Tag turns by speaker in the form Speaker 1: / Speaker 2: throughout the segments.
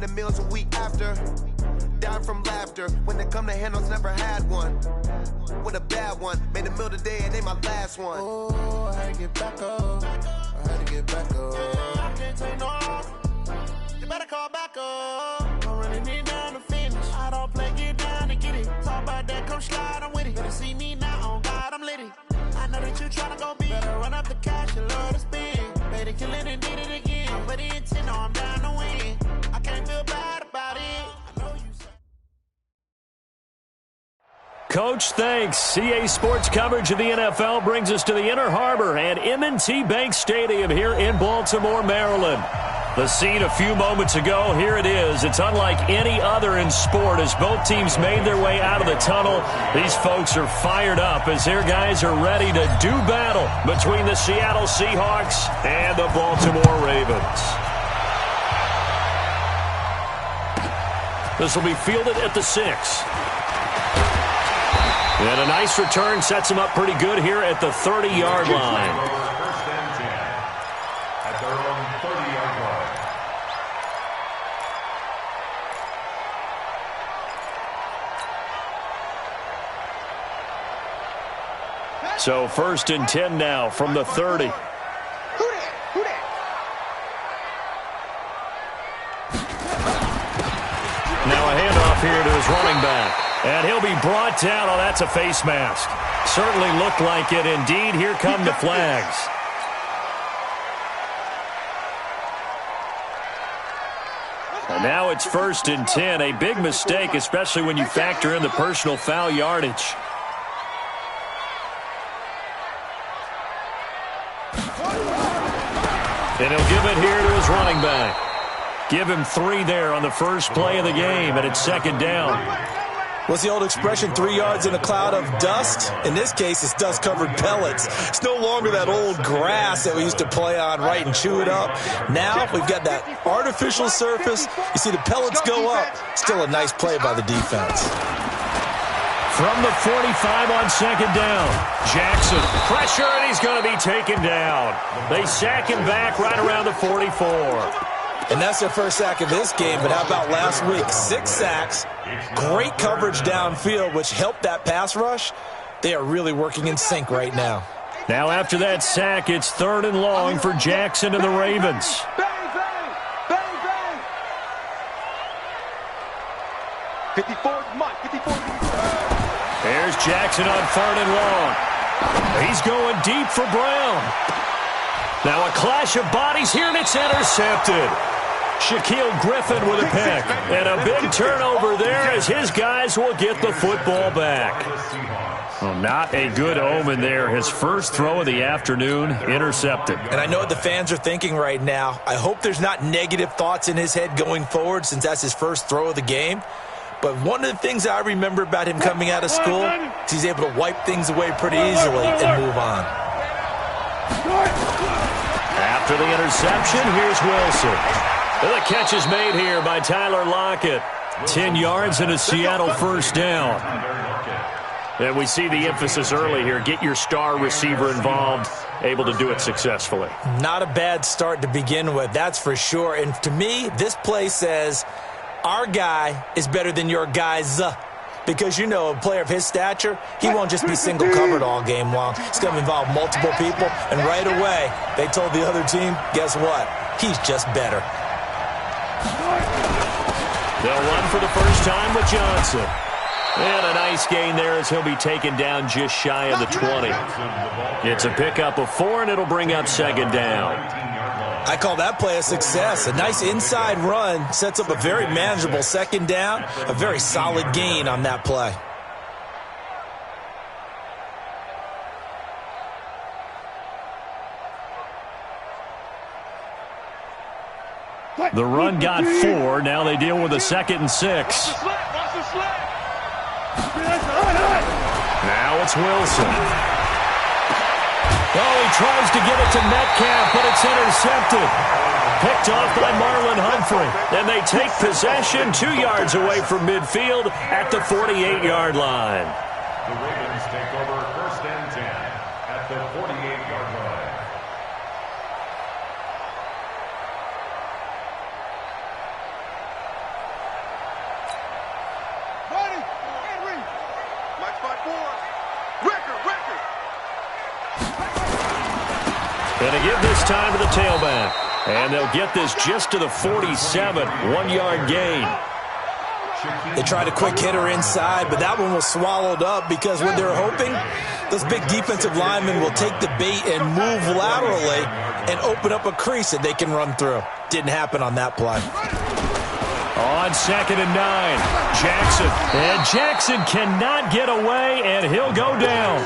Speaker 1: 100 meals a week after. Down from laughter. When they come to handles, never had one. With a bad one. Made a meal today and ain't my last one. Oh, I had to get back up. I had to get back up. I can't take no loss. You better call back up. Don't really need down to finish. I don't play, get down to get it. Talk about that, come slide, I'm with it. Better see me now, on God, I'm litty. I know that you tryna go be. Better run up the cash, you love to spend. Better kill it and did it again. But the intent, no, I'm down to win. I can't feel bad about it. I know you say.
Speaker 2: Coach, thanks. CA Sports coverage of the NFL brings us to the Inner Harbor and M&T Bank Stadium here in Baltimore, Maryland. The scene a few moments ago, here it is. It's unlike any other in sport as both teams made their way out of the tunnel. These folks are fired up as their guys are ready to do battle between the Seattle Seahawks and the Baltimore Ravens. This will be fielded at the 6. And a nice return sets them up pretty good here at the 30-yard line.
Speaker 3: At their own 30-yard line.
Speaker 2: So 1st and 10 now from the 30. Now a handoff here to his running back. And he'll be brought down. Oh, that's a face mask. Certainly looked like it. Indeed, here come the flags. And now it's 1st and 10. A big mistake, especially when you factor in the personal foul yardage. And he'll give it here to his running back. Give him 3 there on the first play of the game, and it's 2nd down.
Speaker 4: What's the old expression, 3 yards in a cloud of dust? In this case, it's dust-covered pellets. It's no longer that old grass that we used to play on, right, and chew it up. Now we've got that artificial surface. You see the pellets go up. Still a nice play by the defense.
Speaker 2: From the 45 on 2nd down, Jackson, pressure, and he's going to be taken down. They sack him back right around the 44.
Speaker 4: And that's their first sack of this game, but how about last week? 6 sacks, great coverage downfield, which helped that pass rush. They are really working in sync right now.
Speaker 2: Now after that sack, it's 3rd and long for Jackson and the Ravens.
Speaker 5: Bang, bang, bang, bang. 54, Mike, 54.
Speaker 2: There's Jackson on 3rd and long. He's going deep for Brown. Now a clash of bodies here, and it's intercepted. Shaquille Griffin with a pick. And a big turnover there as his guys will get the football back. Well, not a good omen there. His first throw of the afternoon intercepted.
Speaker 4: And I know what the fans are thinking right now. I hope there's not negative thoughts in his head going forward since that's his first throw of the game. But one of the things I remember about him coming out of school is he's able to wipe things away pretty easily and move on.
Speaker 2: After the interception, here's Wilson. The catch is made here by Tyler Lockett. 10 yards and a Seattle first down. And we see the emphasis early here. Get your star receiver involved, able to do it successfully.
Speaker 4: Not a bad start to begin with, that's for sure. And to me, this play says our guy is better than your guy's. Because, you know, a player of his stature, he won't just be single covered all game long. It's going to involve multiple people. And right away, they told the other team, guess what? He's just better.
Speaker 2: They'll run for the first time with Johnson. And a nice gain there as he'll be taken down just shy of the 20. It's a pickup of 4, and it'll bring up 2nd down.
Speaker 4: I call that play a success. A nice inside run sets up a very manageable 2nd down. A very solid gain on that play.
Speaker 2: The run got 4. Now they deal with a 2nd and 6. Now it's Wilson. Oh, he tries to get it to Metcalf, but it's intercepted. Picked off by Marlon Humphrey. And they take possession 2 yards away from midfield at the 48-yard line.
Speaker 3: The Ravens take over 1st and 10 at the 48-yard line.
Speaker 2: give this time to the tailback. And they'll get this just to the 47, 1-yard gain.
Speaker 4: They tried a quick hitter inside, but that one was swallowed up because what they're hoping, those big defensive linemen will take the bait and move laterally and open up a crease that they can run through. Didn't happen on that play.
Speaker 2: On 2nd and 9, Jackson. And Jackson cannot get away, and he'll go down.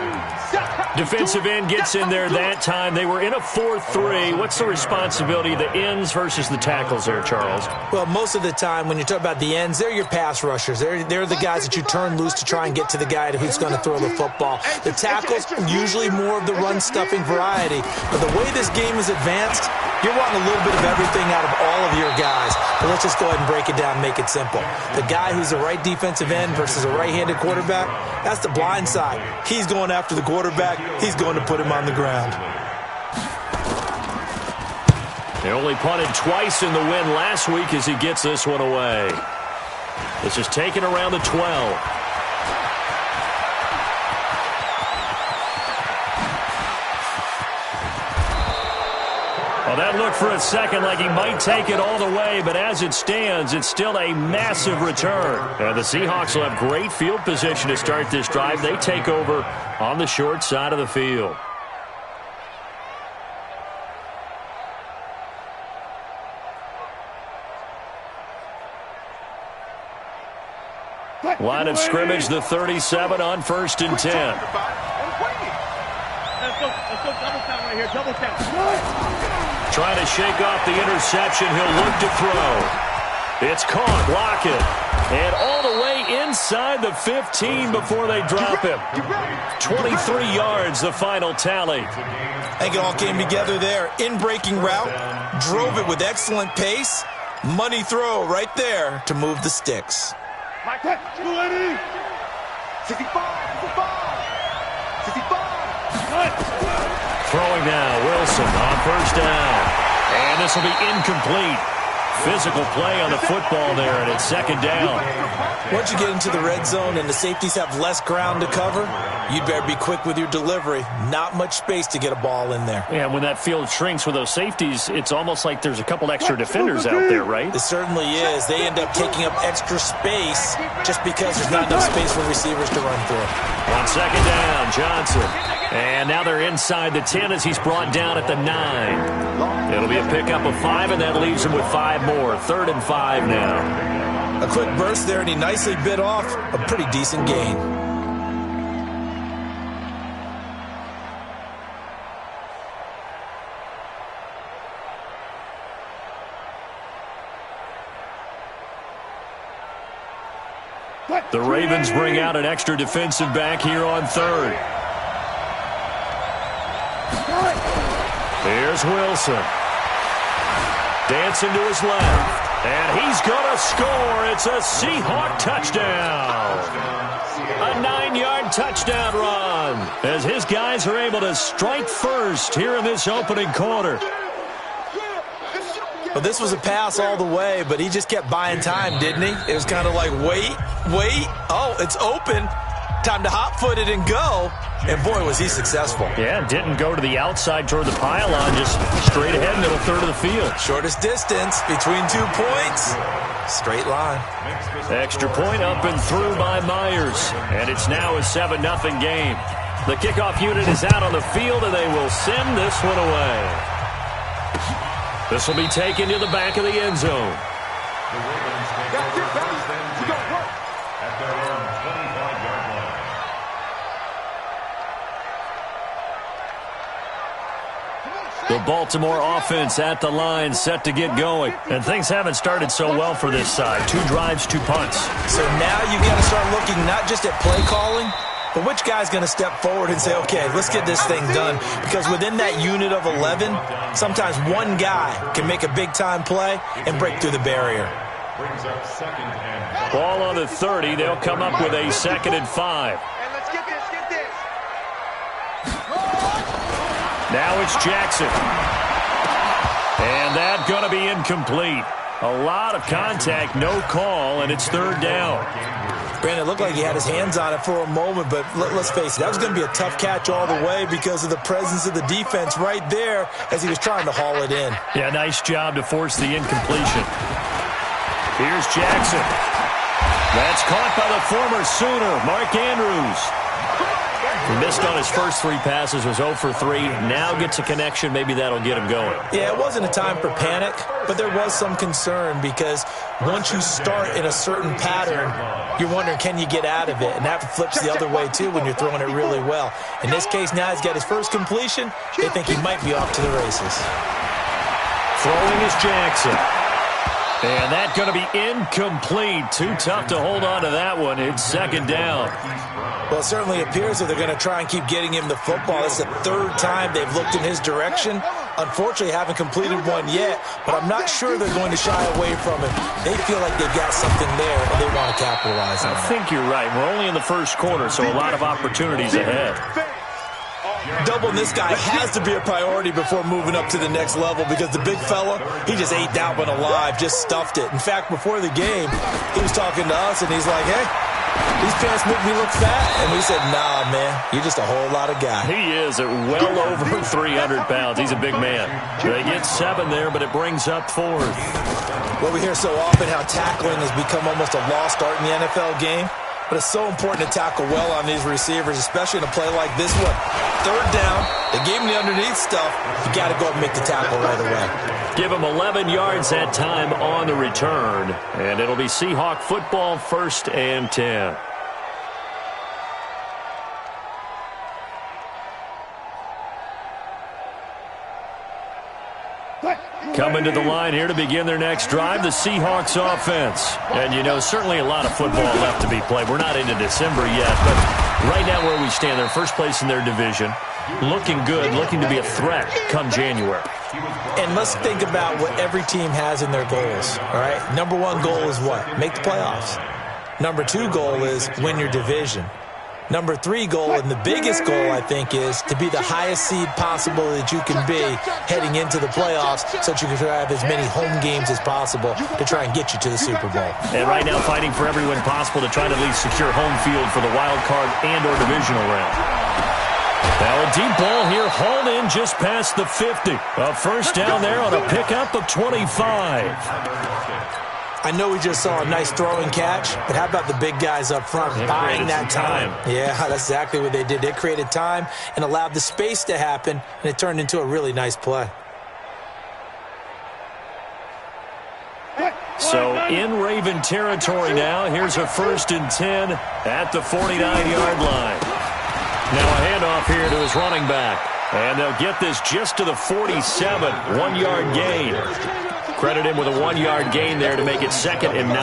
Speaker 2: Defensive end gets in there that time. They were in a 4-3. What's the responsibility of the ends versus the tackles there, Charles?
Speaker 4: Well, most of the time when you talk about the ends, they're your pass rushers. They're the guys that you turn loose to try and get to the guy who's going to throw the football. The tackles, usually more of the run-stuffing variety. But the way this game is advanced, you're wanting a little bit of everything out of all of your guys. But let's just go ahead and break it down and make it simple. The guy who's the right defensive end versus a right-handed quarterback, that's the blind side. He's going after the quarterback. He's going to put him on the ground.
Speaker 2: They only punted twice in the win last week as he gets this one away. This is taken around the 12. Well, that looked for a second like he might take it all the way, but as it stands, it's still a massive return. And the Seahawks will have great field position to start this drive. They take over on the short side of the field. Line of scrimmage, the 37 on 1st and 10.
Speaker 5: Let's go double count right here, double count.
Speaker 2: Trying to shake off the interception. He'll look to throw. It's caught. Lockett. And all the way inside the 15 before they drop him. 23 yards, the final tally.
Speaker 4: I think it all came together there. In-breaking route. Drove it with excellent pace. Money throw right there to move the sticks.
Speaker 5: 65, 65.
Speaker 2: Throwing now, Wilson on 1st down. And this will be incomplete. Physical play on the football there, and it's 2nd down.
Speaker 4: Once you get into the red zone and the safeties have less ground to cover, you'd better be quick with your delivery. Not much space to get a ball in there.
Speaker 2: Yeah, when that field shrinks with those safeties, it's almost like there's a couple extra defenders out there, right?
Speaker 4: It certainly is. They end up taking up extra space just because there's not enough space for receivers to run through.
Speaker 2: On 2nd down, Johnson. And now they're inside the 10 as he's brought down at the 9. It'll be a pickup of 5, and that leaves him with 5 more. 3rd and 5 now.
Speaker 4: A quick burst there, and he nicely bit off a pretty decent gain.
Speaker 2: The Ravens bring out an extra defensive back here on 3rd. Here's Wilson. Dancing to his left. And he's going to score. It's a Seahawk touchdown. A 9-yard touchdown run as his guys are able to strike first here in this opening quarter.
Speaker 4: Well, this was a pass all the way, but he just kept buying time, didn't he? It was kind of like, wait. Oh, it's open. Time to hot-foot it and go. And, boy, was he successful.
Speaker 2: Yeah, didn't go to the outside toward the pylon, just straight ahead, middle third of the field.
Speaker 4: Shortest distance between 2 points. Straight line.
Speaker 2: Extra point up and through by Myers. And it's now a 7-0 game. The kickoff unit is out on the field, and they will send this one away. This will be taken to the back of the end zone.
Speaker 3: At their own 25-yard line.
Speaker 2: The Baltimore offense at the line, set to get going. And things haven't started so well for this side. 2 drives, 2 punts.
Speaker 4: So now you've got to start looking not just at play calling, but which guy's going to step forward and say, okay, let's get this thing done. Because within that unit of 11, sometimes one guy can make a big-time play and break through the barrier.
Speaker 3: Brings up 2nd and
Speaker 2: Ball on the 30. They'll come up with a 2nd and 5.
Speaker 5: And let's get this, get this.
Speaker 2: Now it's Jackson. And that's going to be incomplete. A lot of contact, no call, and it's 3rd down.
Speaker 4: Brandon, it looked like he had his hands on it for a moment, but let's face it, that was going to be a tough catch all the way because of the presence of the defense right there as he was trying to haul it in.
Speaker 2: Yeah, nice job to force the incompletion. Here's Jackson. That's caught by the former Sooner, Mark Andrews. He missed on his first 3 passes, was 0 for 3. Now gets a connection. Maybe that'll get him going.
Speaker 4: Yeah, it wasn't a time for panic, but there was some concern because once you start in a certain pattern, you're wondering, can you get out of it? And that flips the other way, too, when you're throwing it really well. In this case, now he's got his first completion. They think he might be off to the races.
Speaker 2: Throwing is Jackson. And that's going to be incomplete. Too tough to hold on to that one. It's second down.
Speaker 4: Well, it certainly appears that they're going to try and keep getting him the football. It's the 3rd time they've looked in his direction. Unfortunately, haven't completed one yet, but I'm not sure they're going to shy away from him. They feel like they've got something there, and they want to capitalize on it.
Speaker 2: I think you're right. We're only in the first quarter, so a lot of opportunities ahead.
Speaker 4: Doubling this guy has to be a priority before moving up to the next level because the big fella, he just ate that one alive, just stuffed it. In fact, before the game, he was talking to us, and he's like, hey, these pants make me look fat. And we said, nah, man, you're just a whole lot of guy.
Speaker 2: He is at well over 300 pounds. He's a big man. They get 7 there, but it brings up 4th.
Speaker 4: Well, we hear so often how tackling has become almost a lost art in the NFL game. But it's so important to tackle well on these receivers, especially in a play like this one. 3rd down, they gave him the underneath stuff. You got to go and make the tackle right away.
Speaker 2: Give him 11 yards that time on the return. And it'll be Seahawk football, 1st and 10. Coming to the line here to begin their next drive, the Seahawks offense. And, you know, certainly a lot of football left to be played. We're not into December yet, but right now where we stand, they're first place in their division. Looking good, looking to be a threat come January.
Speaker 4: And let's think about what every team has in their goals, all right? Number 1 goal is what? Make the playoffs. Number 2 goal is win your division. Number 3 goal, and the biggest goal, I think, is to be the highest seed possible that you can be heading into the playoffs so that you can have as many home games as possible to try and get you to the Super Bowl.
Speaker 2: And right now fighting for every win possible to try to at least secure home field for the wild card and or divisional round. Now a deep ball here, hauled in just past the 50. A first down there on a pickup of 25.
Speaker 4: I know we just saw a nice throwing catch, but how about the big guys up front buying that time? Yeah, that's exactly what they did. They created time and allowed the space to happen, and it turned into a really nice play.
Speaker 2: So in Raven territory now, here's a 1st and 10 at the 49-yard line. Now a handoff here to his running back, and they'll get this just to the 47, 1-yard gain. Credit him with a 1-yard gain there to make it 2nd and 9.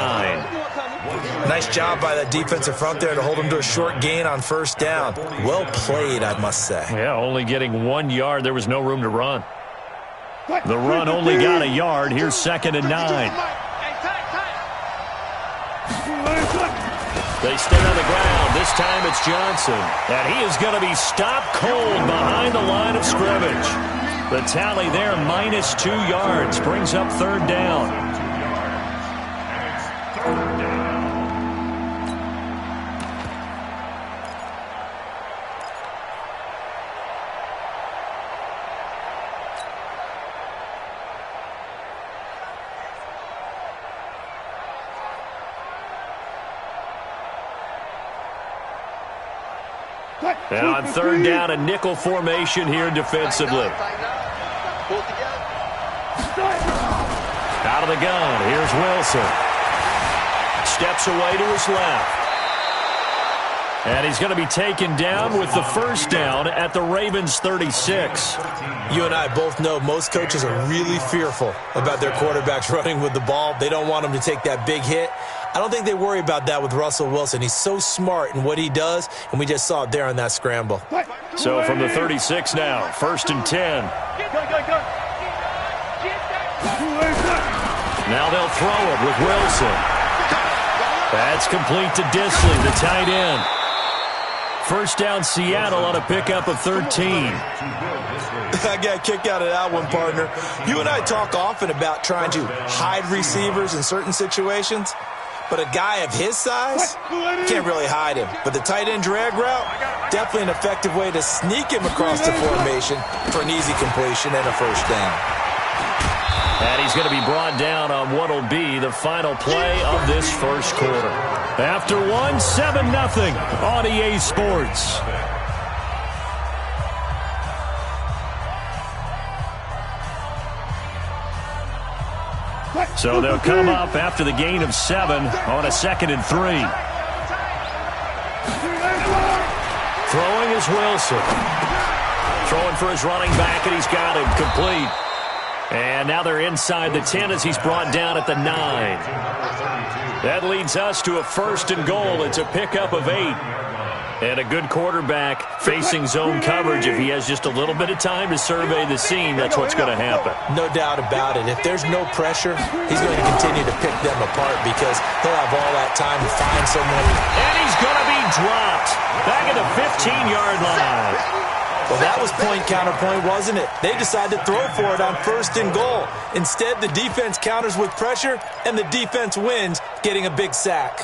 Speaker 4: Nice job by that defensive front there to hold him to a short gain on 1st down. Well played, I must say.
Speaker 2: Yeah, only getting 1 yard. There was no room to run. The run only got a yard. Here's 2nd and 9. They stay on the ground. This time it's Johnson. And he is going to be stopped cold behind the line of scrimmage. The tally there, -2 yards, brings up 3rd down. And on 3rd down, a nickel formation here defensively. Out of the gun, here's Wilson. Steps away to his left. And he's going to be taken down with the 1st down at the Ravens' 36.
Speaker 4: You and I both know most coaches are really fearful about their quarterbacks running with the ball. They don't want them to take that big hit. I don't think they worry about that with Russell Wilson. He's so smart in what he does, and we just saw it there on that scramble.
Speaker 2: So from the 36 now, 1st and 10. Now they'll throw it with Wilson. That's complete to Disley, the tight end. 1st down Seattle on a pickup of 13.
Speaker 4: I got a kick out of that one, partner. You and I talk often about trying to hide receivers in certain situations. But a guy of his size, can't really hide him. But the tight end drag route, definitely an effective way to sneak him across the formation for an easy completion and a first down.
Speaker 2: And he's going to be brought down on what will be the final play of this first quarter. After one, 7-0 on EA Sports. So they'll come up after the gain of 7 on a 2nd and 3. Throwing is Wilson. Throwing for his running back, and he's got him complete. And now they're inside the 10 as he's brought down at the 9. That leads us to a 1st and goal. It's a pickup of 8. And a good quarterback facing zone coverage. If he has just a little bit of time to survey the scene, that's what's going to happen.
Speaker 4: No doubt about it. If there's no pressure, he's going to continue to pick them apart because he'll have all that time to find someone.
Speaker 2: And he's going to be dropped back at the 15-yard line.
Speaker 4: Well, that was point counterpoint, wasn't it? They decided to throw for it on 1st and goal. Instead, the defense counters with pressure, and the defense wins, getting a big sack.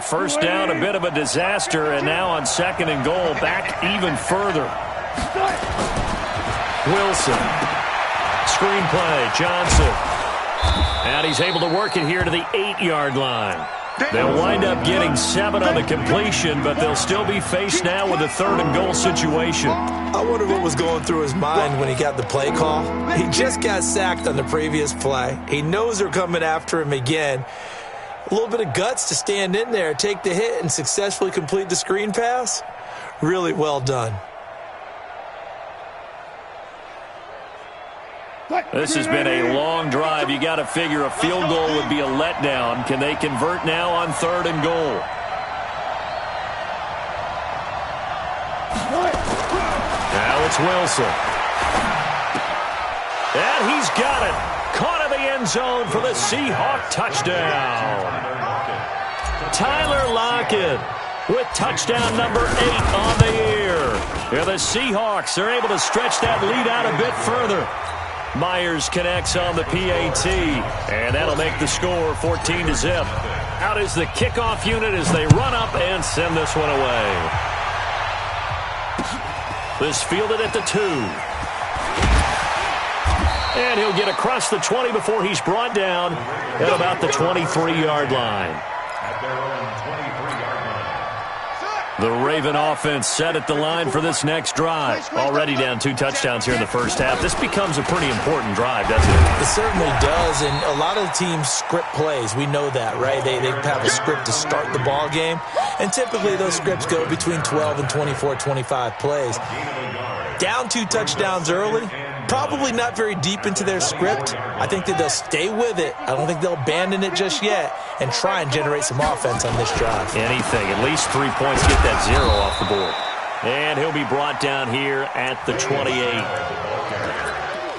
Speaker 2: First down, a bit of a disaster, and now on 2nd and goal, back even further. Wilson. Screenplay, Johnson. And he's able to work it here to the 8-yard line. They'll wind up getting 7 on the completion, but they'll still be faced now with a 3rd and goal situation.
Speaker 4: I wonder what was going through his mind when he got the play call. He just got sacked on the previous play. He knows they're coming after him again. A little bit of guts to stand in there, take the hit, and successfully complete the screen pass. Really well done.
Speaker 2: This has been a long drive. You got to figure a field goal would be a letdown. Can they convert now on 3rd and goal? Now it's Wilson. And he's got it. Caught in the end zone for the Seahawk touchdown. Tyler Lockett with touchdown number 8 on the year. Yeah, the Seahawks are able to stretch that lead out a bit further. Myers connects on the PAT, and that'll make the score 14-0. Out is the kickoff unit as they run up and send this one away. This fielded at the 2. And he'll get across the 20 before he's brought down at about the 23-yard line. The Raven offense set at the line for this next drive. Already down 2 touchdowns here in the first half. This becomes a pretty important drive, doesn't it?
Speaker 4: It certainly does, and a lot of the teams script plays. We know that, right? They have a script to start the ball game, and typically those scripts go between 12 and 24, 25 plays. Down 2 touchdowns early, probably not very deep into their script. I think that they'll stay with it. I don't think they'll abandon it just yet and try and generate some offense on this drive.
Speaker 2: Anything. At least 3 points, get that 0 off the board. And he'll be brought down here at the 28.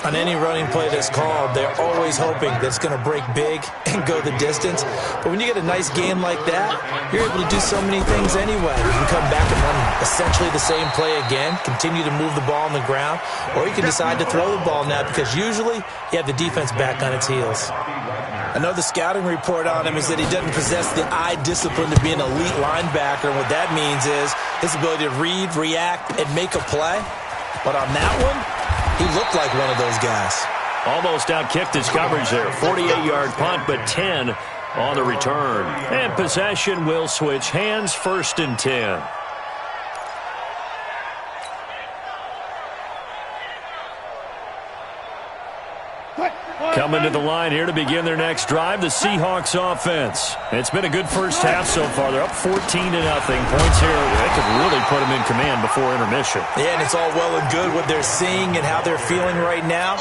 Speaker 4: On any running play that's called, they're always hoping that it's going to break big and go the distance. But when you get a nice game like that, you're able to do so many things anyway. You can come back and run essentially the same play again, continue to move the ball on the ground, or you can decide to throw the ball now because usually you have the defense back on its heels. Another scouting report on him is that he doesn't possess the eye discipline to be an elite linebacker. And what that means is his ability to read, react, and make a play. But on that one, he looked like one of those guys.
Speaker 2: Almost outkicked his coverage there. 48-yard punt, but 10 on the return. And possession will switch hands, 1st and 10. Coming to the line here to begin their next drive, the Seahawks offense. It's been a good first half so far. They're up 14-0. Points here, they could really put them in command before intermission.
Speaker 4: Yeah, and it's all well and good what they're seeing and how they're feeling right now.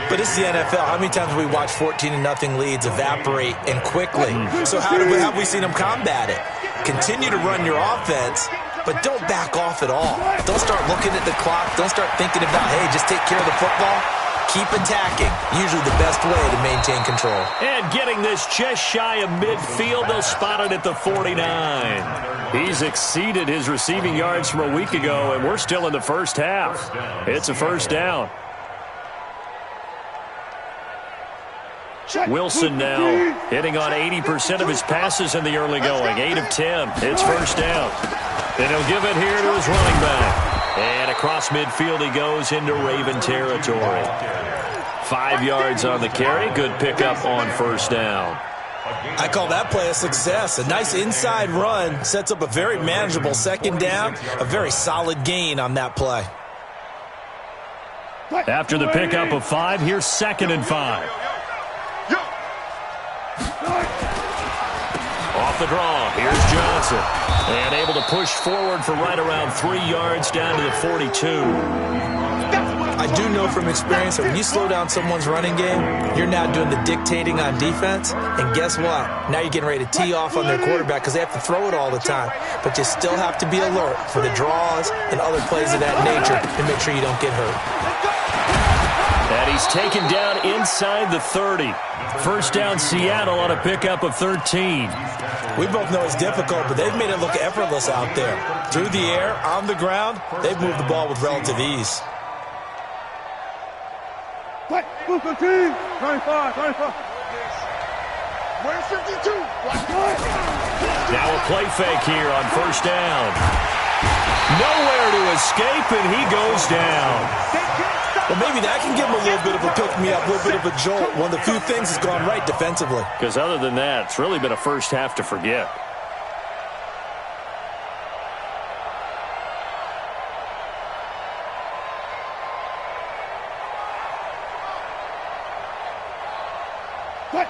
Speaker 4: But it's the NFL. How many times have we watched 14-0 leads evaporate and quickly? So how have we seen them combat it? Continue to run your offense, but don't back off at all. Don't start looking at the clock. Don't start thinking about, hey, just take care of the football. Keep attacking. Usually the best way to maintain control.
Speaker 2: And getting this just shy of midfield, they'll spot it at the 49. He's exceeded his receiving yards from a week ago, and we're still in the first half. It's a first down. Wilson now hitting on 80% of his passes in the early going. 8 of 10. It's first down. And he'll give it here to his running back. And across midfield he goes into Raven territory. 5 yards on the carry. Good pickup on first down.
Speaker 4: I call that play a success. A nice inside run sets up a very manageable second down. A very solid gain on that play.
Speaker 2: After the pickup of 5, here's 2nd and 5. Off the draw, here's Johnson. And able to push forward for right around 3 yards down to the 42.
Speaker 4: I do know from experience that when you slow down someone's running game, you're now doing the dictating on defense. And guess what? Now you're getting ready to tee off on their quarterback because they have to throw it all the time. But you still have to be alert for the draws and other plays of that nature to make sure you don't get hurt.
Speaker 2: And he's taken down inside the 30. First down Seattle on a pickup of 13.
Speaker 4: We both know it's difficult, but they've made it look effortless out there. Through the air, on the ground, they've moved the ball with relative ease.
Speaker 5: Move 15, 25. Where's 52?
Speaker 2: Now a play fake here on first down. Nowhere to escape, and he goes down.
Speaker 4: Well, maybe that can give him a little bit of a pick-me-up, a little bit of a jolt. One of the few things that's gone right defensively.
Speaker 2: Because other than that, it's really been a first half to forget.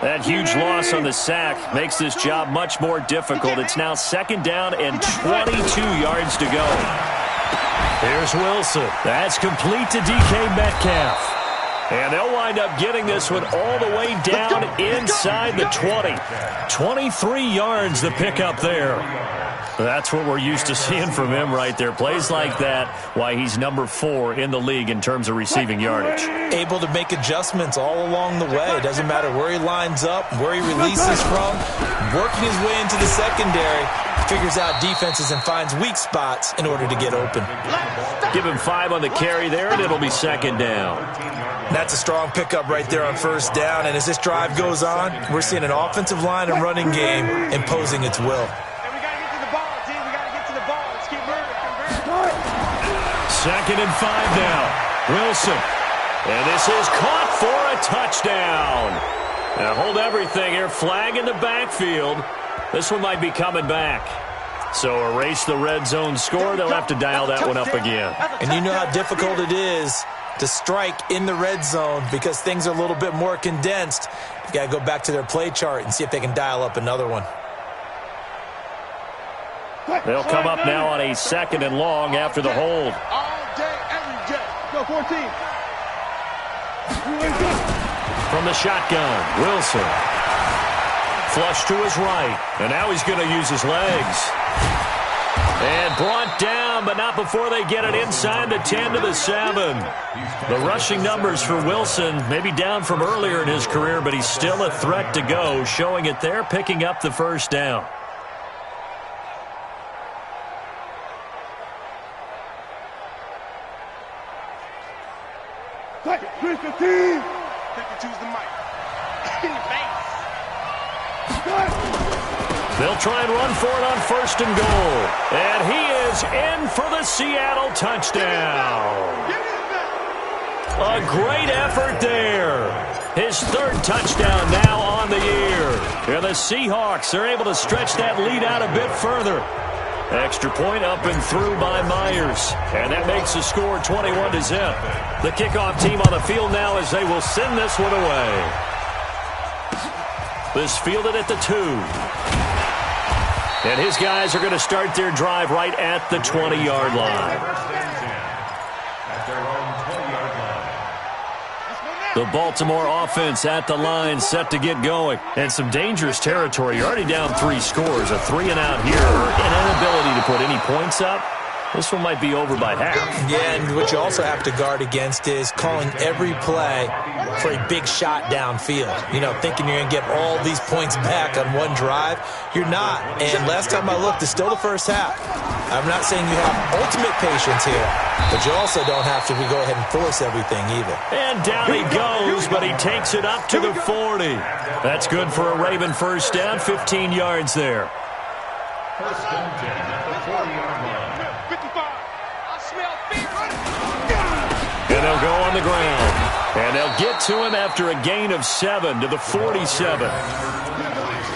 Speaker 2: That huge loss on the sack makes this job much more difficult. It's now 2nd down and 22 yards to go. Here's Wilson. That's complete to DK Metcalf. And they'll wind up getting this one all the way down inside the 20. 23 yards the pickup there. That's what we're used to seeing from him right there. Plays like that, why he's number 4 in the league in terms of receiving yardage.
Speaker 4: Able to make adjustments all along the way. It doesn't matter where he lines up, where he releases from. Working his way into the secondary, figures out defenses and finds weak spots in order to get open.
Speaker 2: Give him 5 on the carry there, and it'll be 2nd down.
Speaker 4: That's a strong pickup right there on first down. And as this drive goes on, we're seeing an offensive line and running game imposing its will.
Speaker 2: 2nd and 5 now. Wilson. And this is caught for a touchdown. Now hold everything here. Flag in the backfield. This one might be coming back. So erase the red zone score. They'll have to dial that one up again.
Speaker 4: And you know how difficult it is to strike in the red zone because things are a little bit more condensed. You got to go back to their play chart and see if they can dial up another one.
Speaker 2: They'll come up now on a 2nd and long after the hold.
Speaker 5: All day, every day. Go 14.
Speaker 2: From the shotgun, Wilson. Flush to his right. And now he's going to use his legs. And brought down, but not before they get it inside the 10 to the 7. The rushing numbers for Wilson, maybe down from earlier in his career, but he's still a threat to go, showing it there, picking up the first down.
Speaker 5: Chris 15. Think you choose the mic.
Speaker 2: They'll try and run for it on 1st and goal. And he is in for the Seattle touchdown. A great effort there. His 3rd touchdown now on the year. And the Seahawks are able to stretch that lead out a bit further. Extra point up and through by Myers. And that makes the score 21-0. The kickoff team on the field now as they will send this one away. This fielded at the 2. And his guys are going to start their drive right at the 20-yard line. The Baltimore offense at the line set to get going. And some dangerous territory. You're already down 3 scores. A 3-and-out here. An inability to put any points up. This one might be over by half.
Speaker 4: Yeah, and what you also have to guard against is calling every play for a big shot downfield. You know, thinking you're going to get all these points back on one drive. You're not. And last time I looked, it's still the first half. I'm not saying you have ultimate patience here, but you also don't have to go ahead and force everything either.
Speaker 2: And down he goes, but he takes it up to the 40. That's good for a Raven first down, 15 yards there.
Speaker 3: First and 10 at the 40-yard line.
Speaker 5: 55. I smell fear.
Speaker 2: And they'll go on the ground. And they'll get to him after a gain of 7 to the 47.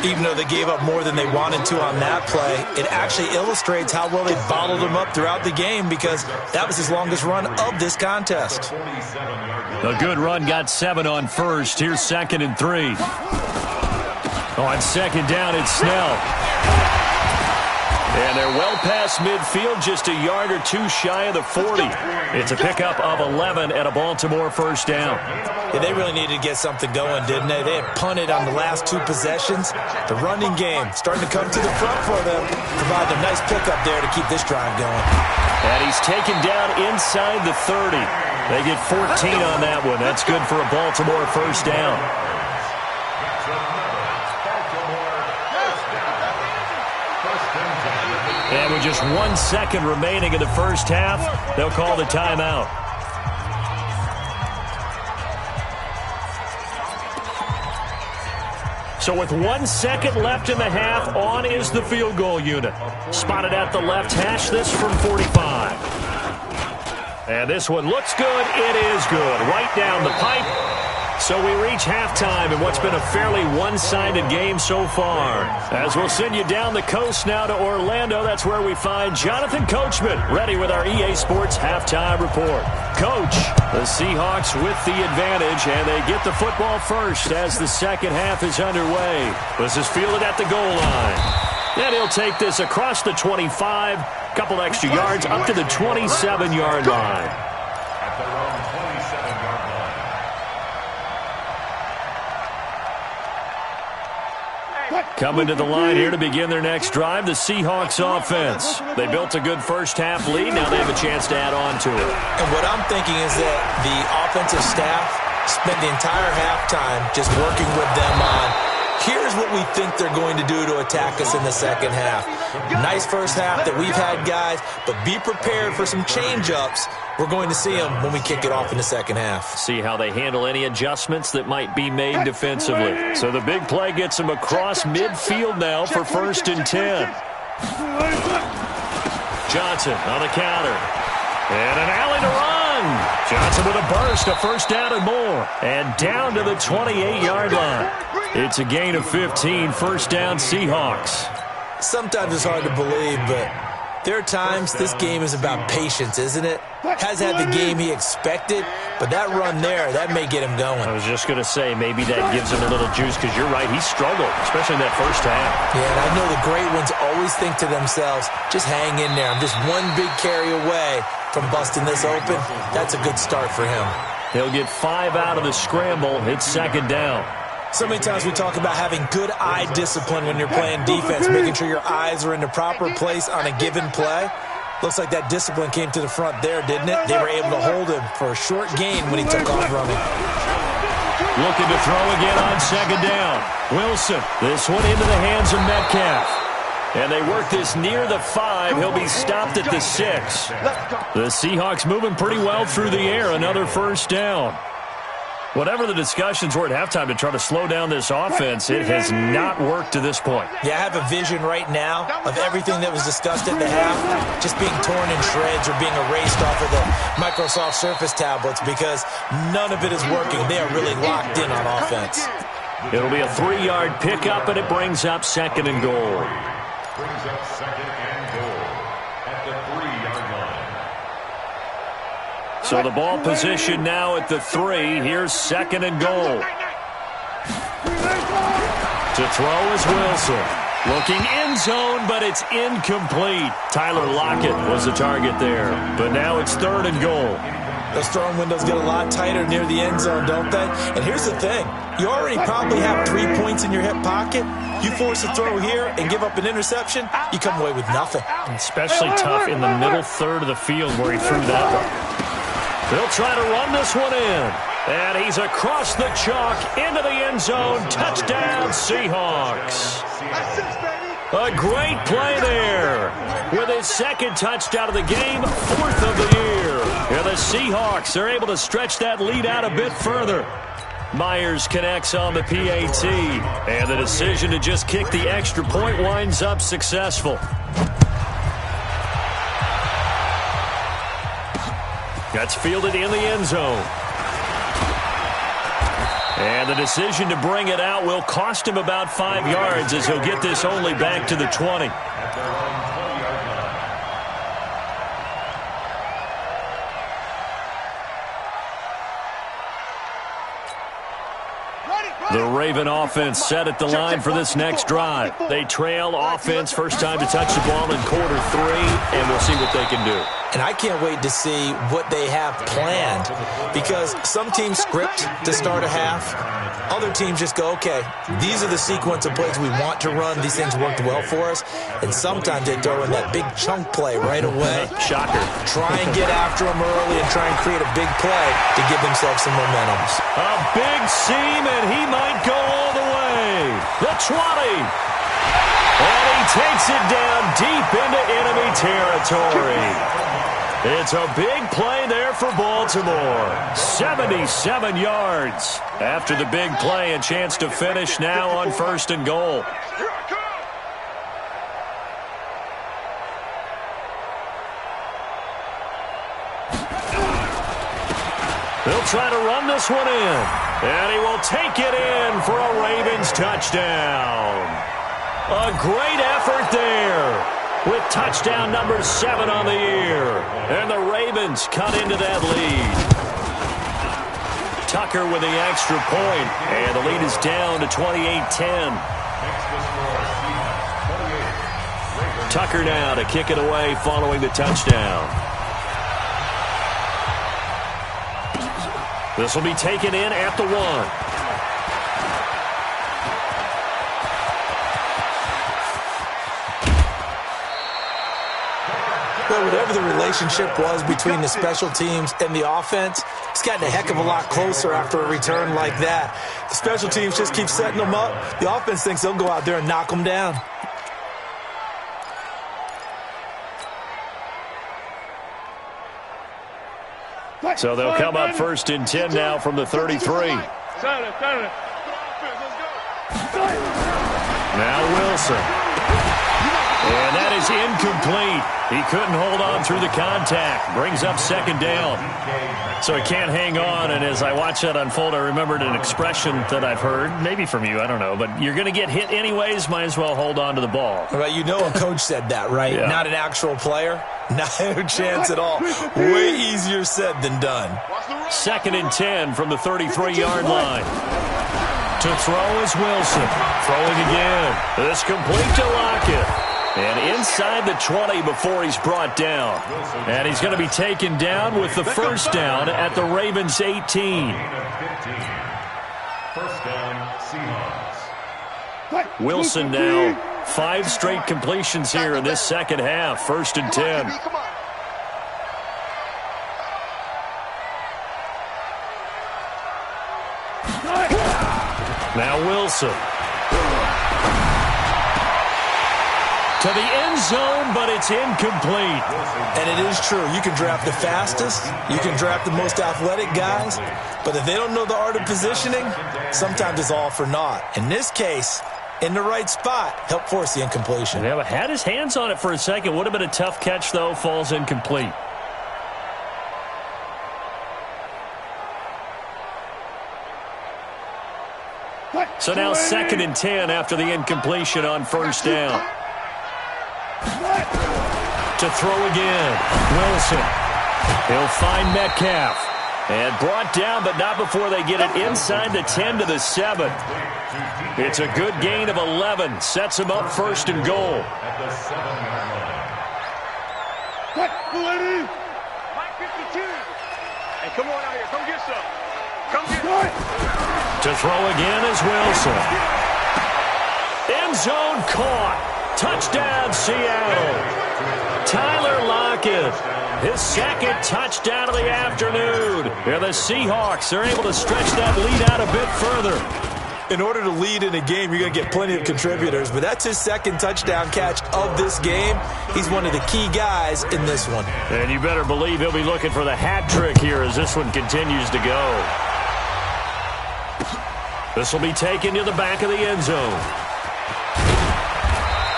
Speaker 4: Even though they gave up more than they wanted to on that play, it actually illustrates how well they bottled him up throughout the game because that was his longest run of this contest.
Speaker 2: A good run got 7 on first. Here's 2nd and 3. On second down, it's Snell. And they're well past midfield, just a yard or two shy of the 40. It's a pickup of 11 at a Baltimore first down.
Speaker 4: Yeah, they really needed to get something going, didn't they? They had punted on the last 2 possessions. The running game starting to come to the front for them. Provided a nice pickup there to keep this drive going.
Speaker 2: And he's taken down inside the 30. They get 14 on that one. That's good for a Baltimore first down. And with just 1 second remaining in the first half, they'll call the timeout. So with 1 second left in the half, on is the field goal unit. Spotted at the left hash, this from 45. And this one looks good. It is good. Right down the pipe. So we reach halftime in what's been a fairly one-sided game so far. As we'll send you down the coast now to Orlando, that's where we find Jonathan Coachman, ready with our EA Sports halftime report. Coach, the Seahawks with the advantage, and they get the football first as the second half is underway. This is fielded at the goal line. And he'll take this across the 25, couple extra yards up to the 27-yard line.
Speaker 3: At their own 27-yard line.
Speaker 2: Coming to the line here to begin their next drive, the Seahawks offense. They built a good first-half lead. Now they have a chance to add on to it.
Speaker 4: And what I'm thinking is that the offensive staff spent the entire halftime just working with them on, here's what we think they're going to do to attack us in the second half. Nice first half that we've had, guys, but be prepared for some change-ups. We're going to see them when we kick it off in the second half.
Speaker 2: See how they handle any adjustments that might be made defensively. So the big play gets them across midfield now for 1st and 10. Johnson on the counter. And an alley to run. Johnson with a burst, a first down and more. And down to the 28-yard line. It's a gain of 15, first down Seahawks.
Speaker 4: Sometimes it's hard to believe, but there are times this game is about patience, isn't it? Has had the game he expected, but that run there, that may get him going.
Speaker 2: I was just going to say, maybe that gives him a little juice, because you're right, he struggled, especially in that first half.
Speaker 4: Yeah, and I know the great ones always think to themselves, just hang in there. I'm just one big carry away from busting this open. That's a good start for him.
Speaker 2: He'll get 5 out of the scramble. It's 2nd down.
Speaker 4: So many times we talk about having good eye discipline when you're playing defense, making sure your eyes are in the proper place on a given play. Looks like that discipline came to the front there, didn't it? They were able to hold him for a short gain when he took off running.
Speaker 2: Looking to throw again on 2nd down. Wilson, this one into the hands of Metcalf. And they work this near the 5. He'll be stopped at the 6. The Seahawks moving pretty well through the air. Another first down. Whatever the discussions were at halftime to try to slow down this offense, it has not worked to this point.
Speaker 4: Yeah, I have a vision right now of everything that was discussed at the half just being torn in shreds or being erased off of the Microsoft Surface tablets because none of it is working. They are really locked in on offense.
Speaker 2: It'll be a 3-yard pickup, and it brings up 2nd and goal.
Speaker 3: Brings up 2nd and goal at the 3-yard line.
Speaker 2: So the ball position now at the 3. Here's 2nd and goal. To throw is Wilson. Looking end zone, but it's incomplete. Tyler Lockett was the target there. But now it's 3rd and goal.
Speaker 4: Those throwing windows get a lot tighter near the end zone, don't they? And here's the thing. You already probably have 3 points in your hip pocket. You force a throw here and give up an interception, you come away with nothing.
Speaker 2: Especially tough in the middle third of the field where he threw that one. They'll try to run this one in. And he's across the chalk into the end zone. Touchdown, Seahawks. A great play there. With his second touchdown of the game, 4th of the year. And the Seahawks are able to stretch that lead out a bit further. Myers connects on the PAT. And the decision to just kick the extra point winds up successful. That's fielded in the end zone. And the decision to bring it out will cost him about 5 yards as he'll get this only back to the 20. The Raven offense set at the line for this next drive. They trail offense, first time to touch the ball in quarter 3, and we'll see what they can do.
Speaker 4: And I can't wait to see what they have planned, because some teams script to start a half. Other teams just go, okay, these are the sequence of plays we want to run. These things worked well for us. And sometimes they throw in that big chunk play right away.
Speaker 2: Shocker.
Speaker 4: Try and get after them early and try and create a big play to give themselves some momentum.
Speaker 2: A big seam, and he might go all the way. The 20. And he takes it down deep into enemy territory. It's a big play there for Baltimore. 77 yards. After the big play, a chance to finish now on 1st and goal. They'll try to run this one in. And he will take it in for a Ravens touchdown. A great effort there, with touchdown number 7 on the year. And the Ravens cut into that lead. Tucker with the extra point, and the lead is down to 28-10. Tucker now to kick it away following the touchdown. This will be taken in at the 1.
Speaker 4: Well, whatever the relationship was between the special teams and the offense, it's gotten a heck of a lot closer after a return like that. The special teams just keep setting them up. The offense thinks they'll go out there and knock them down.
Speaker 2: So they'll come up 1st and 10 now from the 33. Now Wilson. And that is incomplete. He couldn't hold on through the contact. Brings up 2nd down. So he can't hang on. And as I watch that unfold, I remembered an expression that I've heard, maybe from you, I don't know. But you're going to get hit anyways, might as well hold on to the ball.
Speaker 4: Well, you know a coach said that, right?
Speaker 2: Yeah.
Speaker 4: Not an actual player. Not a chance at all. Way easier said than done.
Speaker 2: 2nd and 10 from the 33-yard line. To throw is Wilson. Throwing again. This complete to Lockett. And inside the 20 before he's brought down. And he's going to be taken down with the 1st down at the Ravens 18.
Speaker 3: 1st down, Seahawks.
Speaker 2: Wilson now 5 straight completions here in this second half. 1st and 10. Now Wilson. To the end zone, but it's incomplete.
Speaker 4: And it is true. You can draft the fastest. You can draft the most athletic guys. But if they don't know the art of positioning, sometimes it's all for naught. In this case, in the right spot, help force the incompletion.
Speaker 2: Yeah, but had his hands on it for a second. Would have been a tough catch, though. Falls incomplete. So now 2nd and 10 after the incompletion on 1st down. To throw again. Wilson. He'll find Metcalf. And brought down, but not before they get it inside the 10 to the 7. It's a good gain of 11. Sets him up 1st and goal.
Speaker 3: At the 7-yard line.
Speaker 5: Hey, come on out here. Come get some. Come get some.
Speaker 2: To throw again is Wilson. End zone caught. Touchdown, Seattle. Tyler Lockett, his second touchdown of the afternoon. And the Seahawks are able to stretch that lead out a bit further.
Speaker 4: In order to lead in a game, you're going to get plenty of contributors, but that's his second touchdown catch of this game. He's one of the key guys in this one.
Speaker 2: And you better believe he'll be looking for the hat trick here as this one continues to go. This will be taken to the back of the end zone.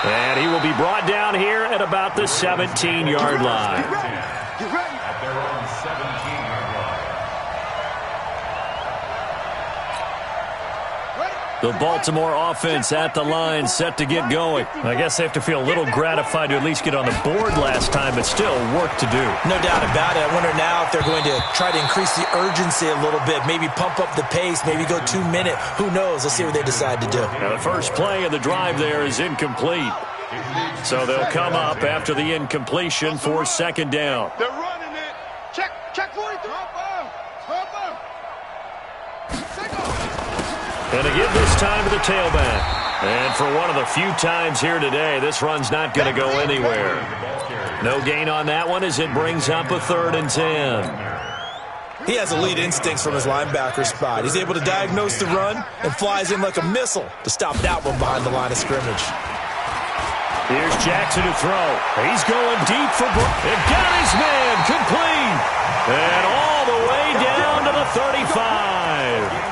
Speaker 2: And he will be brought down here at about the 17-yard line.
Speaker 3: At their own 17-yard line.
Speaker 2: The Baltimore offense at the line, set to get going. I guess they have to feel a little gratified to at least get on the board last time, but still work to do.
Speaker 4: No doubt about it. I wonder now if they're going to try to increase the urgency a little bit, maybe pump up the pace, maybe go 2 minute. Who knows? Let's see what they decide to do.
Speaker 2: Now, the first play of the drive there is incomplete. So they'll come up after the incompletion for second down.
Speaker 5: They're running it. Check 43.
Speaker 2: And again this time to the tailback. And for one of the few times here today, this run's not going to go anywhere. No gain on that one as it brings up a 3rd and 10.
Speaker 4: He has elite instincts from his linebacker spot. He's able to diagnose the run and flies in like a missile to stop that one behind the line of scrimmage.
Speaker 2: Here's Jackson to throw. He's going deep for and got his man complete. And all the way down to the 35.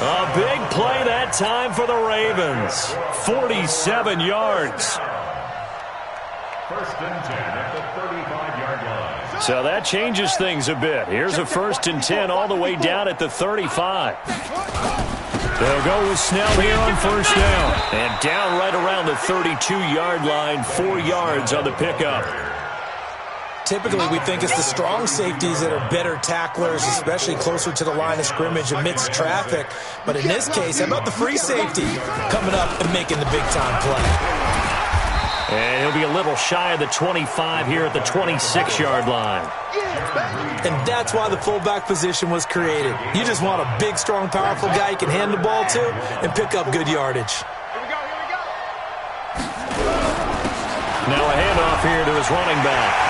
Speaker 2: A big play that time for the Ravens. 47 yards.
Speaker 3: First and 10 at the 35-yard line.
Speaker 2: So that changes things a bit. Here's a 1st and 10 all the way down at the 35. They'll go with Snell here on 1st down. And down right around the 32-yard line, 4 yards on the pickup.
Speaker 4: Typically, we think it's the strong safeties that are better tacklers, especially closer to the line of scrimmage amidst traffic. But in this case, how about the free safety coming up and making the big-time play?
Speaker 2: And he'll be a little shy of the 25 here at the 26-yard line.
Speaker 4: And that's why the fullback position was created. You just want a big, strong, powerful guy you can hand the ball to and pick up good yardage.
Speaker 5: Here we go.
Speaker 2: Now a handoff here to his running back.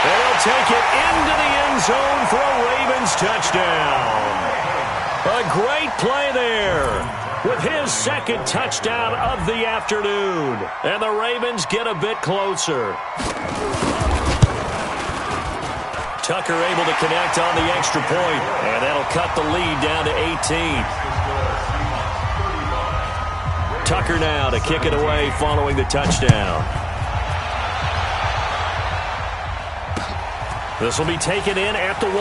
Speaker 2: And he'll take it into the end zone for a Ravens touchdown. A great play there with his second touchdown of the afternoon. And the Ravens get a bit closer. Tucker able to connect on the extra point, and that'll cut the lead down to 18. Tucker now to kick it away following the touchdown. This will be taken in at the 1.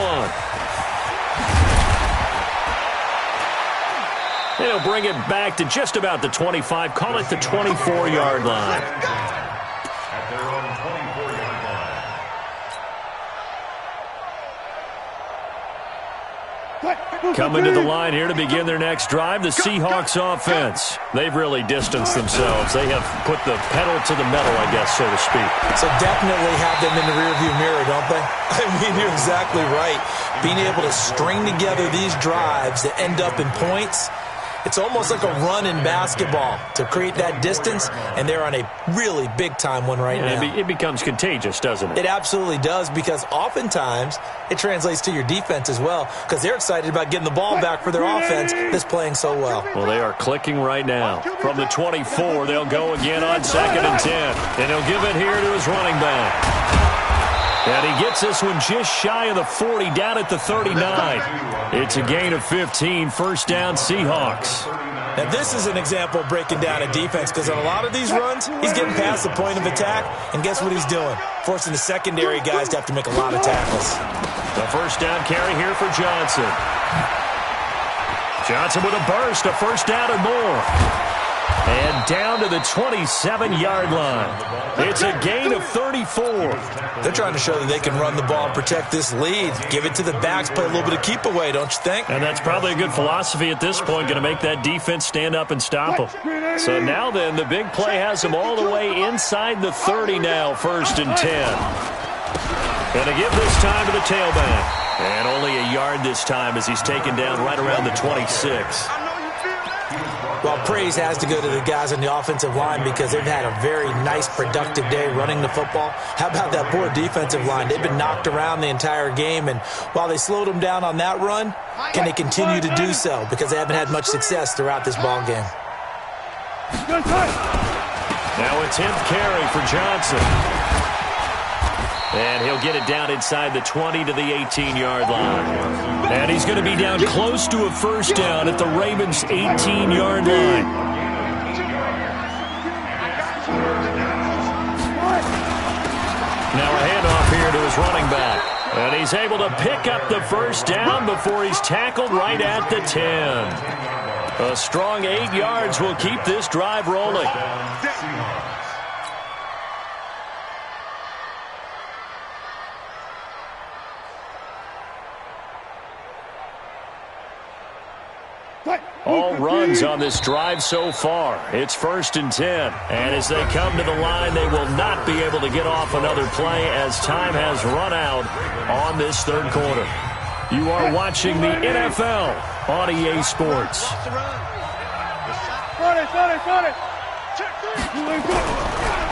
Speaker 2: He'll bring it back to just about the 25. Call it the 24-yard line.
Speaker 3: At their own 24-yard line.
Speaker 2: Coming to the line here to begin their next drive, the Seahawks offense. They've really distanced themselves. They have put the pedal to the metal, I guess, so to speak.
Speaker 4: So definitely have them in the rearview mirror, don't they? I mean, you're exactly right. Being able to string together these drives that end up in points, it's almost like a run in basketball to create that distance, and they're on a really big-time one right now.
Speaker 2: It becomes contagious, doesn't it?
Speaker 4: It absolutely does, because oftentimes it translates to your defense as well, because they're excited about getting the ball back for their offense that's playing so well.
Speaker 2: Well, they are clicking right now. From the 24, they'll go again on 2nd and 10. And he'll give it here to his running back. And he gets this one just shy of the 40, down at the 39. It's a gain of 15, 1st down Seahawks.
Speaker 4: Now, this is an example of breaking down a defense, because on a lot of these runs, he's getting past the point of attack, and guess what he's doing? Forcing the secondary guys to have to make a lot of tackles.
Speaker 2: The 1st down carry here for Johnson. Johnson with a burst, a 1st down and more. And down to the 27-yard line. It's a gain of 34.
Speaker 4: They're trying to show that they can run the ball and protect this lead. Give it to the backs, play a little bit of keep away, don't you think?
Speaker 2: And that's probably a good philosophy at this point, going to make that defense stand up and stop them. So now then, the big play has them all the way inside the 30 now, 1st and 10. And they give this time to the tailback. And only a yard this time as he's taken down right around the 26.
Speaker 4: Well, praise has to go to the guys on the offensive line because they've had a very nice, productive day running the football. How about that poor defensive line? They've been knocked around the entire game, and while they slowed them down on that run, can they continue to do so? Because they haven't had much success throughout this ball game.
Speaker 2: Now a 10th carry for Johnson. And he'll get it down inside the 20 to the 18-yard line. And he's going to be down close to a first down at the Ravens' 18-yard line. Now a handoff here to his running back. And he's able to pick up the first down before he's tackled right at the 10. A strong 8 yards will keep this drive rolling. All runs on this drive so far. It's 1st and 10. And as they come to the line, they will not be able to get off another play as time has run out on this third quarter. You are watching the NFL on EA Sports.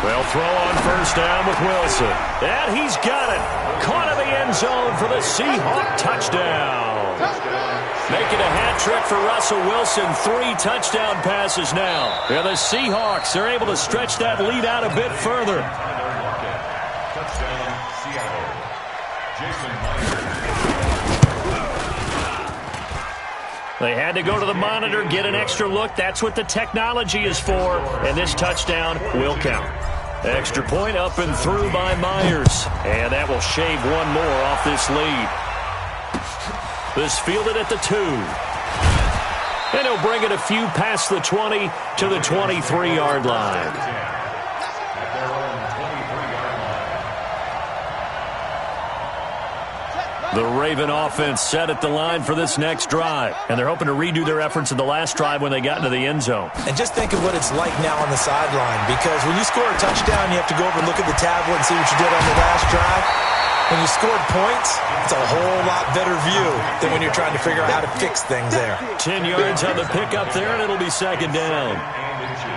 Speaker 2: They'll throw on first down with Wilson. And he's got it. Caught in the end zone for the Seahawks touchdown. Making a hat trick for Russell Wilson. 3 touchdown passes now. And the Seahawks are able to stretch that lead out a bit further.
Speaker 3: Touchdown, Seattle. Jason Myers.
Speaker 2: They had to go to the monitor, get an extra look. That's what the technology is for. And this touchdown will count. Extra point up and through by Myers. And that will shave one more off this lead. This fielded at the 2. And he'll bring it a few past the 20 to the 23-yard line.
Speaker 3: At their own 23-yard line.
Speaker 2: The Raven offense set at the line for this next drive. And they're hoping to redo their efforts in the last drive when they got into the end zone.
Speaker 4: And just think of what it's like now on the sideline, because when you score a touchdown, you have to go over and look at the tablet and see what you did on the last drive. When you scored points, it's a whole lot better view than when you're trying to figure out how to fix things there.
Speaker 2: 10 yards on the pickup there, and it'll be second down.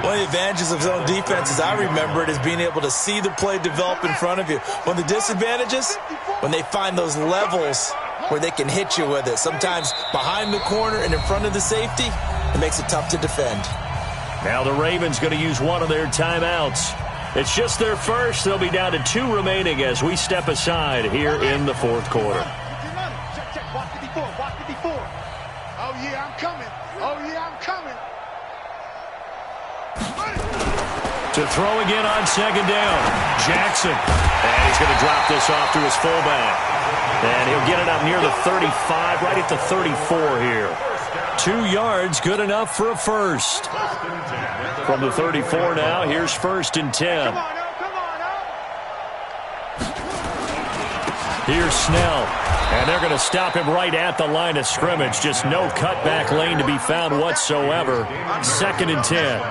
Speaker 4: One of the advantages of zone defense, as I remember it, is being able to see the play develop in front of you. One of the disadvantages, when they find those levels where they can hit you with it, sometimes behind the corner and in front of the safety, it makes it tough to defend.
Speaker 2: Now the Ravens going to use one of their timeouts. It's just their first. They'll be down to 2 remaining as we step aside here in the fourth quarter.
Speaker 5: Check. Watch the before. Oh, yeah, I'm coming.
Speaker 2: To throw again on second down. Jackson. And he's going to drop this off to his fullback. And he'll get it up near the 35, right at the 34 here. 2 yards, good enough for a first. From the 34 now, here's 1st and 10. Here's Snell. And they're going to stop him right at the line of scrimmage. Just no cutback lane to be found whatsoever. 2nd and 10.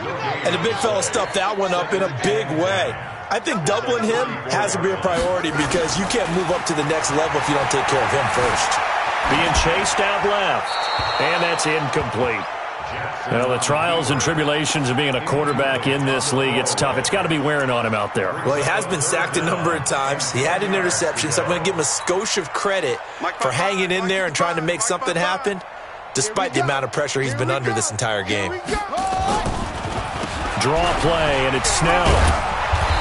Speaker 4: And the big fella stuffed that one up in a big way. I think doubling him has to be a priority because you can't move up to the next level if you don't take care of him first.
Speaker 2: Being chased out left. And that's incomplete. Well, the trials and tribulations of being a quarterback in this league, it's tough. It's got to be wearing on him out there.
Speaker 4: Well, he has been sacked a number of times. He had an interception, so I'm going to give him a skosh of credit for hanging in there and trying to make something happen, despite the amount of pressure he's been under this entire game.
Speaker 2: Draw play, and it's Snell.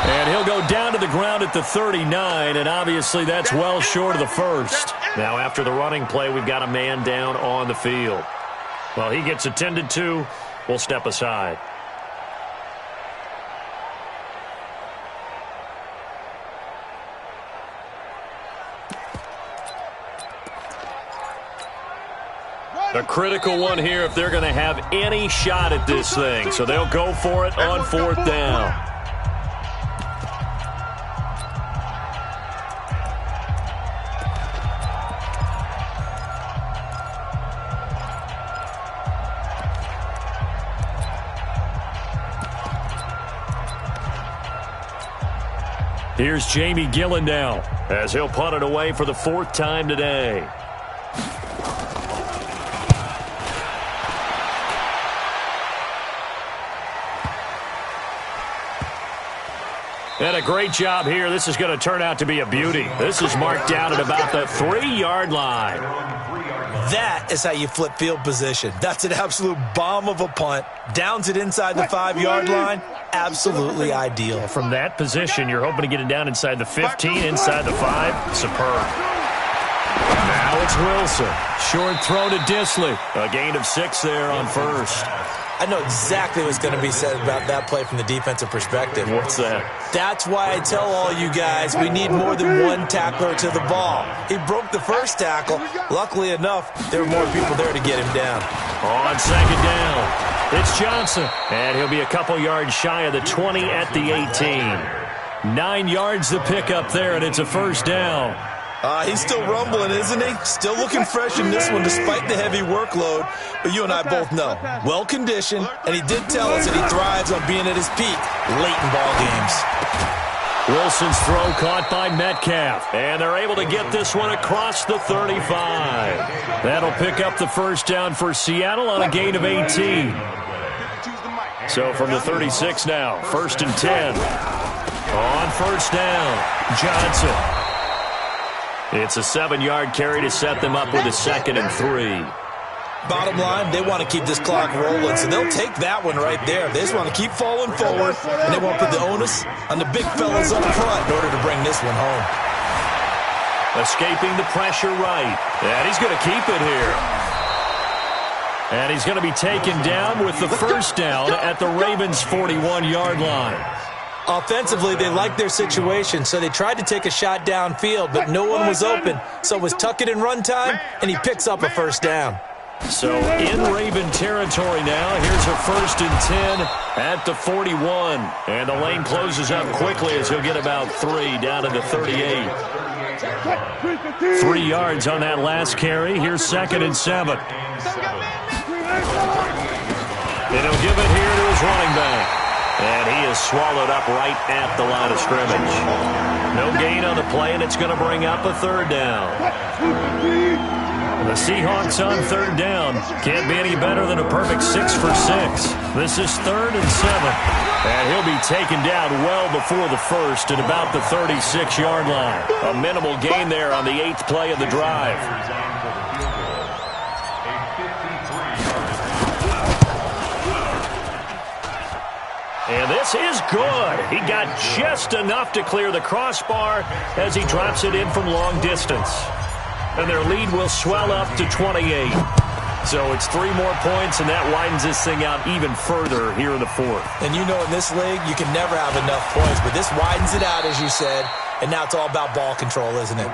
Speaker 2: And he'll go down to the ground at the 39, and obviously that's well short of the first. Now, after the running play, we've got a man down on the field. Well, he gets attended to. We'll step aside. A critical one here if they're going to have any shot at this thing. So they'll go for it on 4th down. Here's Jamie Gillen now as he'll punt it away for the 4th time today. And a great job here. This is going to turn out to be a beauty. This is marked down at about the 3-yard line.
Speaker 4: That is how you flip field position. That's an absolute bomb of a punt. Downs it inside the 5-yard line. Absolutely ideal.
Speaker 2: From that position, you're hoping to get it down inside the 15, inside the 5. Superb. Now it's Wilson. Short throw to Disley. A gain of 6 there on first.
Speaker 4: I know exactly what's going to be said about that play from the defensive perspective.
Speaker 2: What's that?
Speaker 4: That's why I tell all you guys we need more than one tackler to the ball. He broke the first tackle. Luckily enough, there were more people there to get him down.
Speaker 2: On second down, it's Johnson. And he'll be a couple yards shy of the 20 at the 18. 9 yards to pick up there, and it's a first down.
Speaker 4: He's still rumbling, isn't he? Still looking fresh in this one despite the heavy workload. But you and I both know, well-conditioned, and he did tell us that he thrives on being at his peak late in ball games.
Speaker 2: Wilson's throw caught by Metcalf, and they're able to get this one across the 35. That'll pick up the first down for Seattle on a gain of 18. So from the 36 now, 1st and 10. On first down, Johnson. It's a 7-yard carry to set them up with a 2nd and 3.
Speaker 4: Bottom line, they want to keep this clock rolling, so they'll take that one right there. They just want to keep falling forward, and they won't put the onus on the big fellas up front in order to bring this one home.
Speaker 2: Escaping the pressure right, and he's going to keep it here. And he's going to be taken down with the first down at the Ravens' 41-yard line.
Speaker 4: Offensively, they liked their situation, so they tried to take a shot downfield, but no one was open. So it was tuck it in run time, and he picks up a first down.
Speaker 2: So in Raven territory now, here's a 1st and 10 at the 41. And the lane closes up quickly as he'll get about 3 down to the 38. 3 yards on that last carry. Here's 2nd and 7. And he'll give it here to his running back. And he is swallowed up right at the line of scrimmage. No gain on the play, and it's going to bring up a 3rd down. The Seahawks on 3rd down. Can't be any better than a perfect 6 for 6. This is 3rd and 7. And he'll be taken down well before the first at about the 36-yard line. A minimal gain there on the 8th play of the drive. And this is good. He got just enough to clear the crossbar as he drops it in from long distance. And their lead will swell up to 28. So it's 3 more points, and that widens this thing out even further here in the 4th.
Speaker 4: And you know in this league, you can never have enough points, but this widens it out, as you said, and now it's all about ball control, isn't it?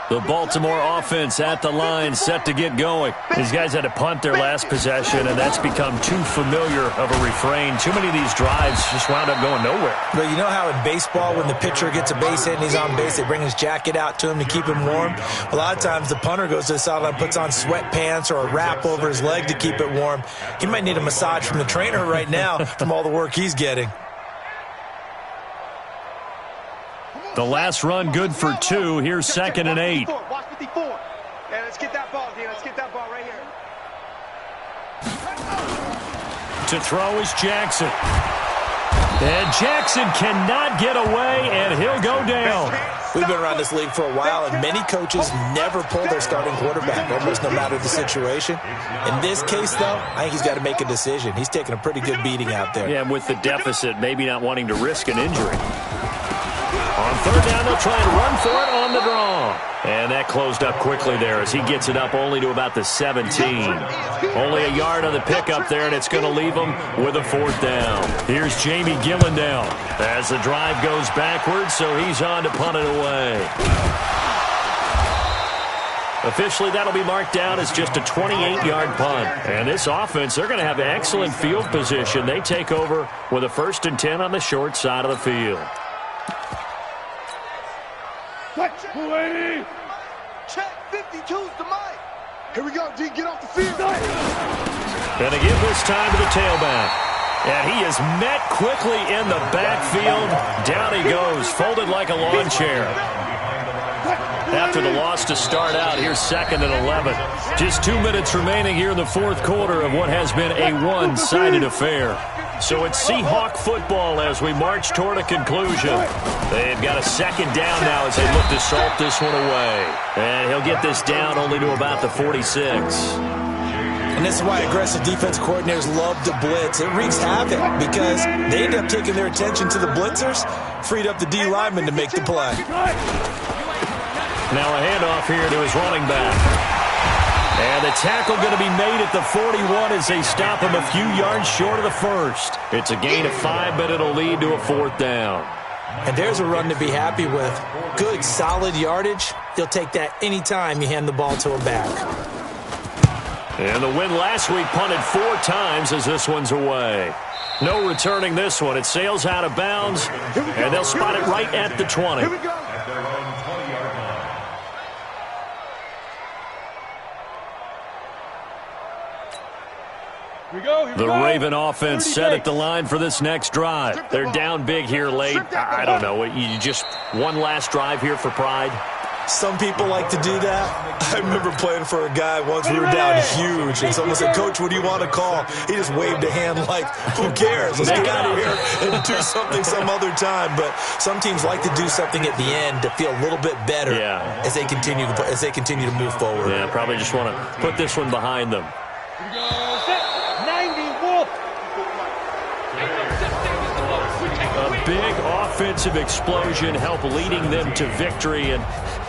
Speaker 2: The Baltimore offense at the line, set to get going. These guys had to punt their last possession, and that's become too familiar of a refrain. Too many of these drives just wound up going nowhere.
Speaker 4: But you know how in baseball, when the pitcher gets a base hit and he's on base, they bring his jacket out to him to keep him warm? A lot of times the punter goes to the sideline, puts on sweatpants or a wrap over his leg to keep it warm. He might need a massage from the trainer right now from all the work he's getting.
Speaker 2: The last run good for 2. Here's 2nd and 8.
Speaker 5: Watch 54. Yeah, let's get that ball, Dean. Let's get that ball right here.
Speaker 2: To throw is Jackson. And Jackson cannot get away, and he'll go down.
Speaker 4: We've been around this league for a while, and many coaches never pull their starting quarterback, almost no matter the situation. In this case, though, I think he's got to make a decision. He's taking a pretty good beating out there.
Speaker 2: Yeah, with the deficit, maybe not wanting to risk an injury. On 3rd down, they'll try and run for it on the draw. And that closed up quickly there as he gets it up only to about the 17. Only a yard on the pickup there, and it's going to leave him with a 4th down. Here's Jamie Gillen down as the drive goes backwards, so he's on to punt it away. Officially, that'll be marked down as just a 28-yard punt. And this offense, they're going to have excellent field position. They take over with a 1st and 10 on the short side of the field.
Speaker 5: Check, 52's the mic. Here we go, D, get off the field.
Speaker 2: And they give this time to the tailback. And he is met quickly in the backfield. Down he goes, folded like a lawn chair. After the loss to start out, here's 2nd and 11. Just 2 minutes remaining here in the fourth quarter of what has been a one-sided affair. So it's Seahawk football as we march toward a conclusion. They've got a 2nd down now as they look to salt this one away. And he'll get this down only to about the 46.
Speaker 4: And this is why aggressive defense coordinators love to blitz. It wreaks havoc because they end up taking their attention to the blitzers, freed up the D lineman to make the play.
Speaker 2: Now a handoff here to his running back. And the tackle going to be made at the 41 as they stop him a few yards short of the first. It's a gain of 5, but it'll lead to a 4th down.
Speaker 4: And there's a run to be happy with. Good, solid yardage. You'll take that anytime you hand the ball to a back.
Speaker 2: And the win last week punted 4 times as this one's away. No returning this one. It sails out of bounds, and they'll spot it right at the 20.
Speaker 3: At their own 20-yard line.
Speaker 2: The Raven offense set at the line for this next drive. They're down big here late. I don't know. You just one last drive here for pride?
Speaker 4: Some people like to do that. I remember playing for a guy once. We were down huge, and someone said, "Coach, what do you want to call?" He just waved a hand like, "Who cares? Let's get out of here and do something some other time." But some teams like to do something at the end to feel a little bit better as they continue to move forward.
Speaker 2: Yeah, probably just want to put this one behind them. A big offensive explosion helped leading them to victory, and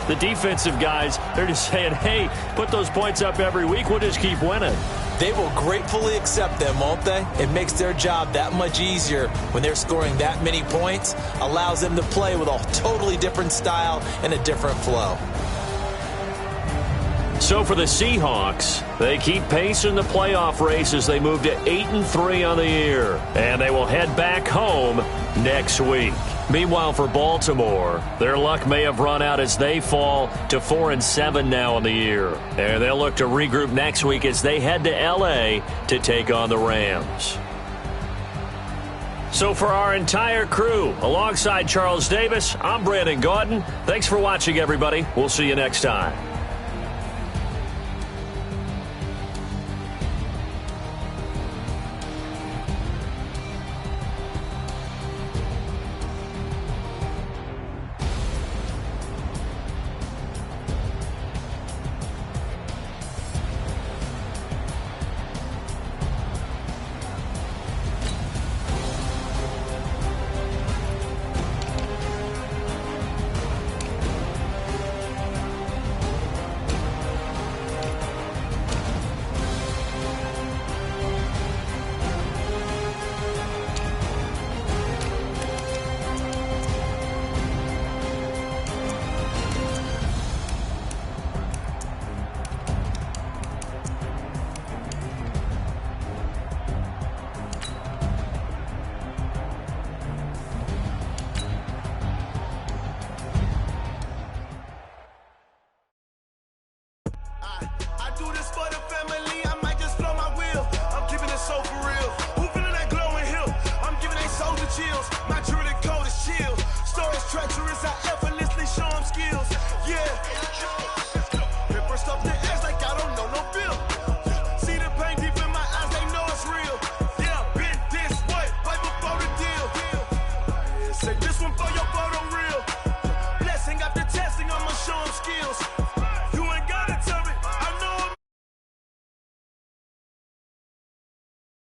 Speaker 2: the defensive guys, they're just saying, hey, put those points up every week, we'll just keep winning.
Speaker 4: They will gratefully accept them, won't they? It makes their job that much easier when they're scoring that many points, allows them to play with a totally different style and a different flow.
Speaker 2: So for the Seahawks, they keep pace in the playoff race as they move to 8-3 on the year. And they will head back home next week. Meanwhile, for Baltimore, their luck may have run out as they fall to 4-7 now on the year. And they'll look to regroup next week as they head to L.A. to take on the Rams. So for our entire crew, alongside Charles Davis, I'm Brandon Gaudin. Thanks for watching, everybody. We'll see you next time.
Speaker 1: Treacherous, I effortlessly show them skills. Yeah. Paper stuff the edge like I don't know no bill. See the pain deep in my eyes, they know it's real. Yeah, been this way, right before the deal. Say this one for your photo.